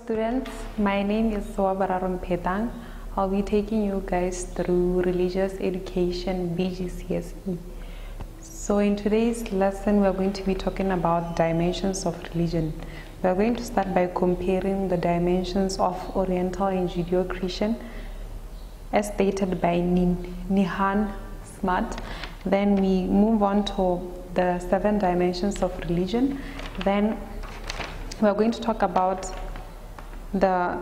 students, my name is Swabararon Petang. I'll be taking you guys through religious education BGCSE. So in today's lesson, we're going to be talking about dimensions of religion. We're going to start by comparing the dimensions of Oriental and Judeo-Christian as stated by Nihan Smart. Then we move on to the 7 dimensions of religion. Then we're going to talk about the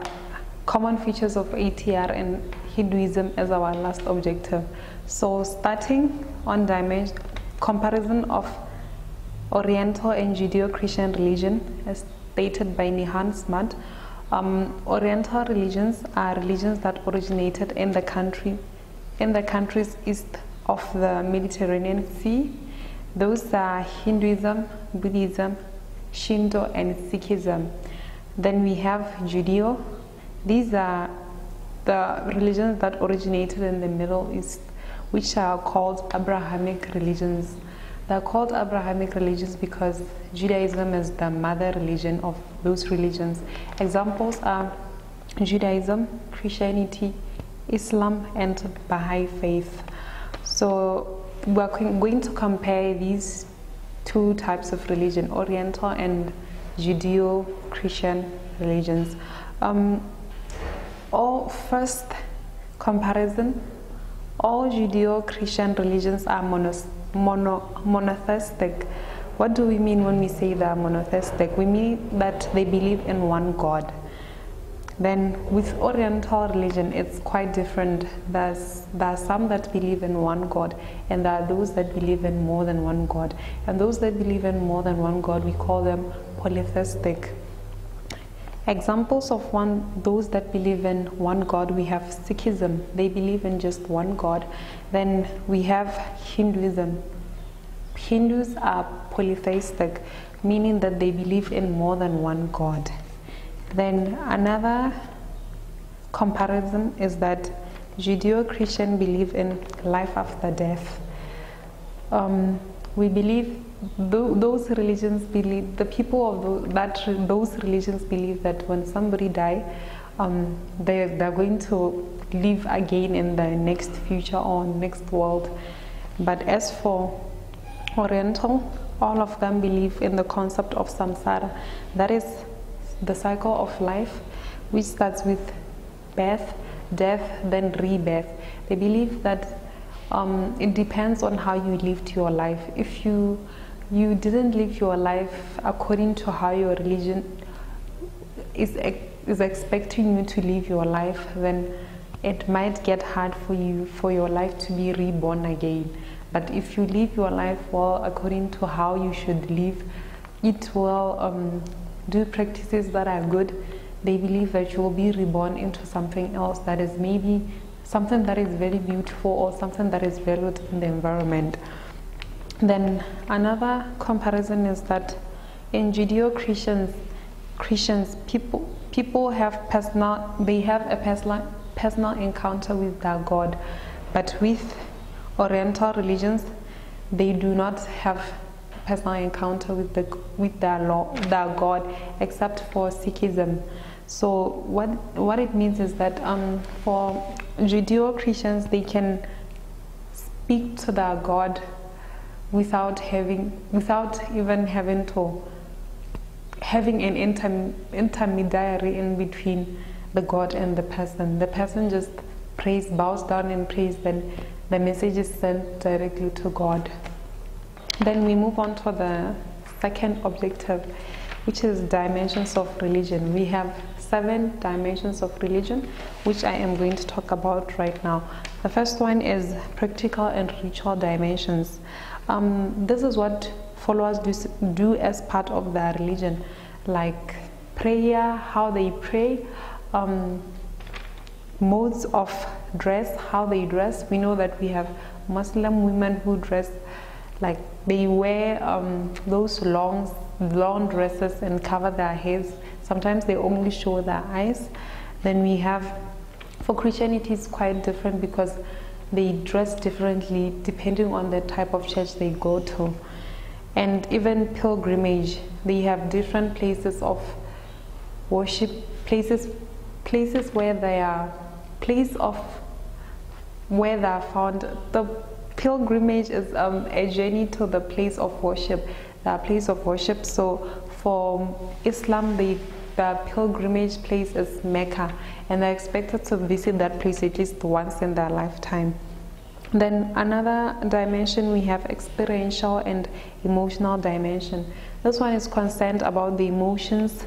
common features of ATR and Hinduism as our last objective. So starting on comparison of Oriental and Judeo-Christian religion as stated by Nihan Smart. Oriental religions are religions that originated in the countries east of the Mediterranean Sea. Those are Hinduism, Buddhism, Shinto, and Sikhism. Then we have Judeo. These are the religions that originated in the Middle East, which are called Abrahamic religions. They are called Abrahamic religions because Judaism is the mother religion of those religions. Examples are Judaism, Christianity, Islam, and Baha'i faith. So we're going to compare these 2 types of religion, Oriental and Judeo-Christian religions. First comparison, all Judeo-Christian religions are monotheistic. What do we mean when we say they are monotheistic? We mean that they believe in one God. Then with Oriental religion, it's quite different. There are some that believe in one God, and there are those that believe in more than one God. And those that believe in more than one God, we call them polytheistic. Examples of those that believe in one God, we have Sikhism. They believe in just one God. Then we have Hinduism. Hindus are polytheistic, meaning that they believe in more than one God. Then another comparison is that Judeo-Christian believe in life after death. We believe those religions believe, the people of those religions believe that when somebody dies, they're going to live again in the next future or next world. But as for Oriental, all of them believe in the concept of samsara, that is the cycle of life, which starts with birth, death, then rebirth. They believe that it depends on how you lived your life. If you didn't live your life according to how your religion is expecting you to live your life, then it might get hard for your life to be reborn again. But if you live your life well according to how you should live, it will do practices that are good. They believe that you will be reborn into something else that is maybe something that is very beautiful or something that is valued in the environment. Then another comparison is that in Judeo-Christians, people have a personal encounter with their God, but with Oriental religions, they do not have personal encounter with their God, except for Sikhism. So what it means is that for Judeo-Christians, they can speak to their God without even having an intermediary in between the God and the person. The person just bows down and prays, then the message is sent directly to God. Then we move on to the second objective, which is dimensions of religion. We have 7 dimensions of religion, which I am going to talk about right now. The first one is practical and ritual dimensions. This is what followers do as part of their religion, like prayer, how they pray, modes of dress, how they dress. We know that we have Muslim women who dress like they wear those long dresses and cover their heads. Sometimes they only show their eyes. Then we have, for Christianity, it's quite different because they dress differently depending on the type of church they go to. And even pilgrimage, they have different places of worship places where they are where they are found. The pilgrimage is a journey to the place of worship, So for Islam, the pilgrimage place is Mecca, and they're expected to visit that place at least once in their lifetime. Then another dimension, we have experiential and emotional dimension. This one is concerned about the emotions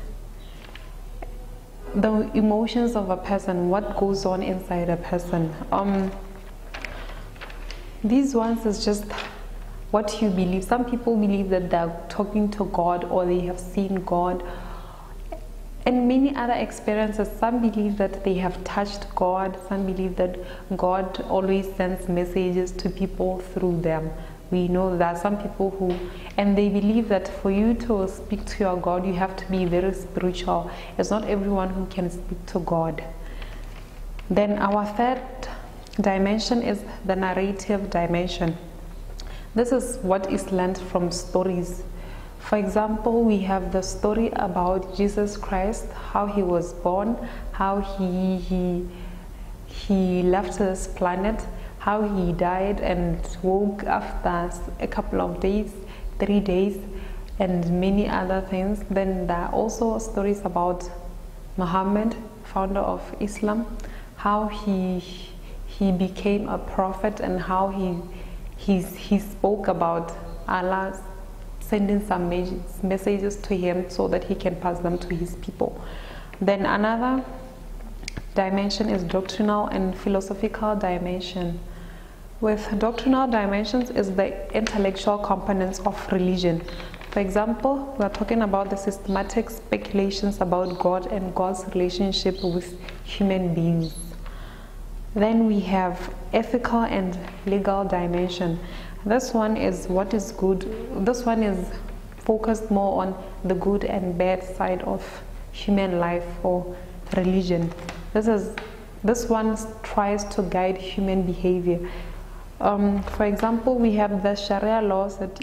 of a person, what goes on inside a person. These ones is just what you believe. Some people believe that they're talking to God, or they have seen God, and many other experiences. Some believe that they have touched God. Some believe that God always sends messages to people through them. We know there are some people who, and they believe that for you to speak to your God, you have to be very spiritual. It's not everyone who can speak to God. Then our third dimension is the narrative dimension. This is what is learned from stories. For example, we have the story about Jesus Christ, how he was born, how he left this planet, how he died and woke after a couple of days, 3 days, and many other things. Then there are also stories about Muhammad, founder of Islam, how he became a prophet, and how he spoke about Allah sending some messages to him so that he can pass them to his people. Then another dimension is doctrinal and philosophical dimension. With doctrinal dimensions is the intellectual components of religion. For example, we are talking about the systematic speculations about God and God's relationship with human beings. Then we have ethical and legal dimension. This one is what is good. This one is focused more on the good and bad side of human life or religion. This one tries to guide human behavior. For example, we have the Sharia laws that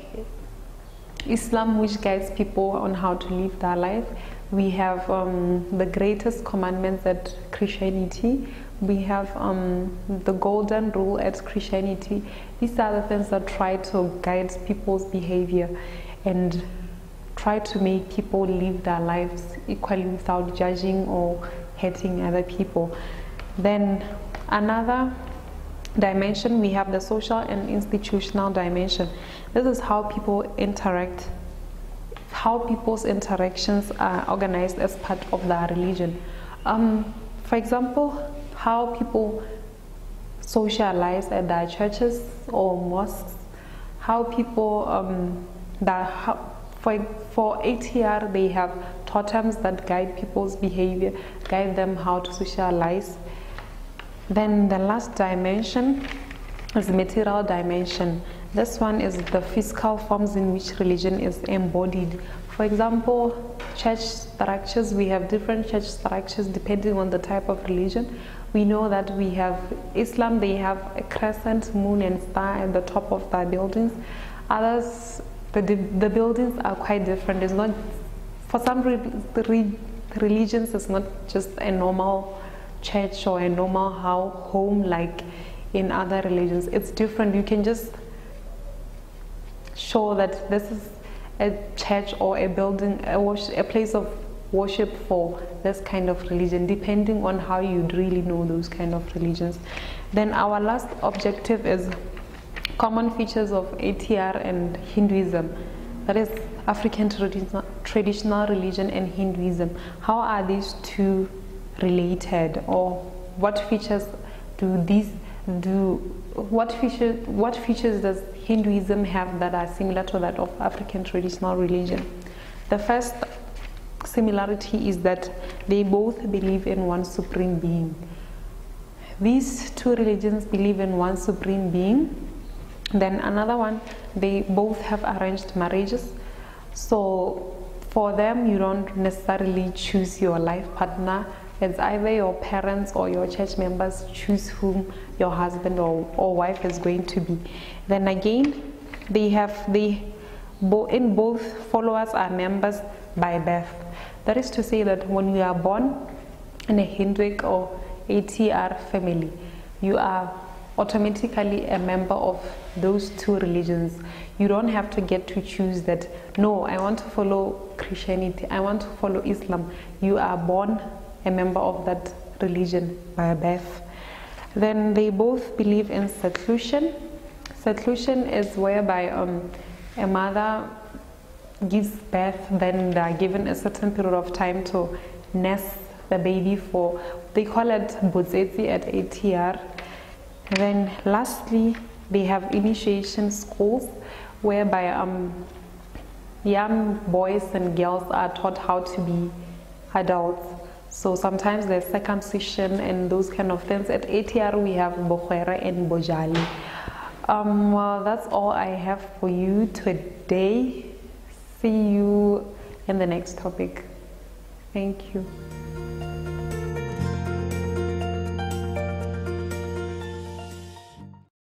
Islam, which guides people on how to live their life. We have the greatest commandments at Christianity. We have the golden rule at Christianity. These are the things that try to guide people's behavior and try to make people live their lives equally without judging or hating other people. Then another dimension, we have the social and institutional dimension. This is how people interact, how people's interactions are organized as part of their religion. For example, how people socialize at their churches or mosques, how people for ATR they have totems that guide people's behavior, guide them how to socialize. Then the last dimension is the material dimension. This one is the physical forms in which religion is embodied. For example, church structures, we have different church structures depending on the type of religion. We know that we have Islam, they have a crescent, moon and star at the top of their buildings. Others, the buildings are quite different. It's not, for some religions, it's not just a normal church or a normal home like in other religions. It's different. You can just show that this is a church or a building, a place of worship for this kind of religion, depending on how you really know those kind of religions. Then our last objective is common features of ATR and Hinduism. That is African traditional religion and Hinduism. How are these two related, or what features what features does Hinduism have that are similar to that of African traditional religion? The first similarity is that they both believe in one supreme being. These two religions believe in one supreme being. Then another one, they both have arranged marriages. So for them, you don't necessarily choose your life partner. It's either your parents or your church members choose whom your husband or wife is going to be. Then again, both followers are members by birth. That is to say that when we are born, in a Hindwick or ATR family, you are automatically a member of those two religions. You don't have to get to choose that, no, I want to follow Christianity, I want to follow Islam. You are born a member of that religion by birth. Then they both believe in seclusion. Seclusion is whereby a mother gives birth, then they are given a certain period of time to nurse the baby for, they call it Botswana at ATR. And then lastly, they have initiation schools whereby young boys and girls are taught how to be adults. So sometimes there's circumcision and those kind of things. At ATR we have Bokhwera and Bojali. Well, that's all I have for you today. See you in the next topic. Thank you.